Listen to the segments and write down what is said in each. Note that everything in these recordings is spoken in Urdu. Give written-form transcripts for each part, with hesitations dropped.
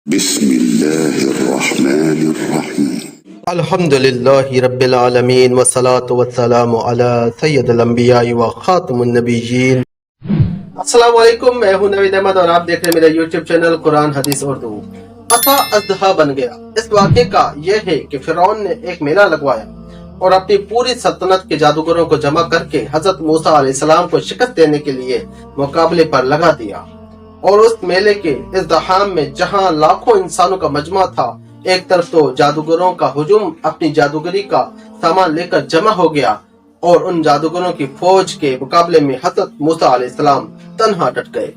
بسم اللہ الرحمن الرحیم الحمدللہ رب العالمین والصلاة والسلام علی سید الانبیاء و خاتم النبیین۔ السلام علیکم، میں ہوں نوید احمد اور آپ دیکھ رہے ہیں میرا یوٹیوب چینل قرآن حدیث اردو۔ عصا اژدہا بن گیا۔ اس واقعے کا یہ ہے کہ فرعون نے ایک میلہ لگوایا اور اپنی پوری سلطنت کے جادوگروں کو جمع کر کے حضرت موسیٰ علیہ السلام کو شکست دینے کے لیے مقابلے پر لگا دیا، اور اس میلے کے ازدحام میں جہاں لاکھوں انسانوں کا مجمع تھا، ایک طرف تو جادوگروں کا ہجوم اپنی جادوگری کا سامان لے کر جمع ہو گیا، اور ان جادوگروں کی فوج کے مقابلے میں حضرت موسیٰ علیہ السلام تنہا ڈٹ گئے۔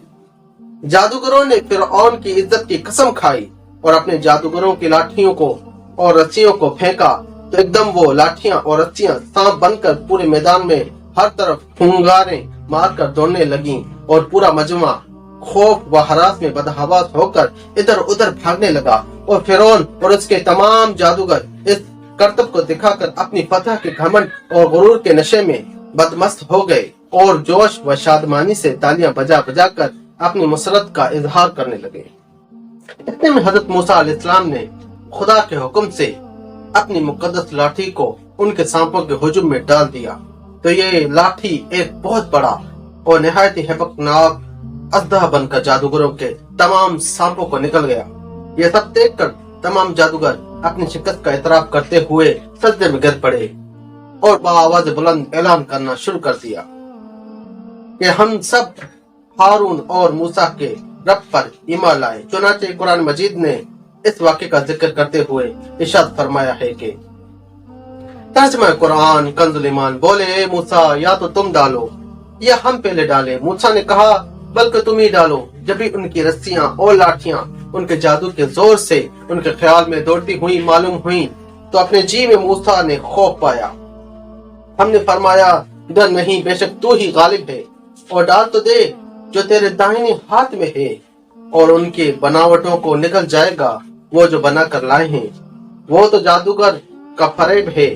جادوگروں نے فرعون کی عزت کی قسم کھائی اور اپنے جادوگروں کی لاٹھیوں کو اور رسیوں کو پھینکا تو ایک دم وہ لاٹھیاں اور رسیاں سانپ بن کر پورے میدان میں ہر طرف پھنگاریں مار کر دوڑنے لگیں، اور پورا مجمع خوف و ہراس میں بدحواس ہو کر ادھر ادھر بھاگنے لگا، اور فرعون اور اس کے تمام جادوگر اس کرتب کو دکھا کر اپنی فتح کے گھمنڈ اور غرور کے نشے میں بدمست ہو گئے، اور جوش و شادمانی سے تالیاں بجا بجا کر اپنی مسرت کا اظہار کرنے لگے۔ اتنے میں حضرت موسیٰ علیہ السلام نے خدا کے حکم سے اپنی مقدس لاٹھی کو ان کے سانپوں کے ہجوم میں ڈال دیا، تو یہ لاٹھی ایک بہت بڑا اور نہایت ہی ہیبتناک اژدہا بن کر جادوگروں کے تمام سانپوں کو نکل گیا۔ یہ سب دیکھ کر تمام جادوگر اپنی شکست کا اعتراف کرتے ہوئے سجدے میں گر پڑے اور بآواز بلند اعلان کرنا شروع کر دیا کہ ہم سب ہارون اور موسیٰ کے رب پر ایمان لائے۔ چنانچہ قرآن مجید نے اس واقعے کا ذکر کرتے ہوئے ارشاد فرمایا ہے کہ ترجمہ قرآن کنز الایمان، بولے اے موسیٰ یا تو تم ڈالو یا ہم پہلے ڈالے۔ موسیٰ نے کہا بلکہ تم ہی ڈالو۔ جب ہی ان کی رسیاں اور لاٹھیاں ان کے جادو کے زور سے ان کے خیال میں دوڑتی ہوئی معلوم ہوئیں تو اپنے جی میں موسیٰ نے خوف پایا۔ ہم نے فرمایا ڈر نہیں، بے شک تو ہی غالب ہے، اور ڈال تو دے جو تیرے داہنے ہاتھ میں ہے، اور ان کے بناوٹوں کو نکل جائے گا وہ جو بنا کر لائے ہیں۔ وہ تو جادوگر کا فریب ہے،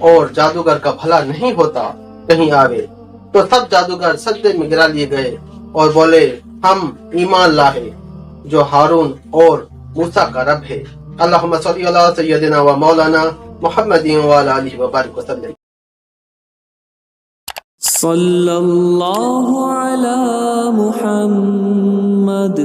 اور جادوگر کا بھلا نہیں ہوتا کہیں آوے۔ تو سب جادوگر سجدے میں گرا لیے گئے اور بولے ہم ایمان لائے جو ہارون اور موسیٰ کا رب ہے۔ اللہم صلی علی سیدنا و مولانا محمد و علی آلہ وبارک وسلم۔ صلی اللہ علی محمد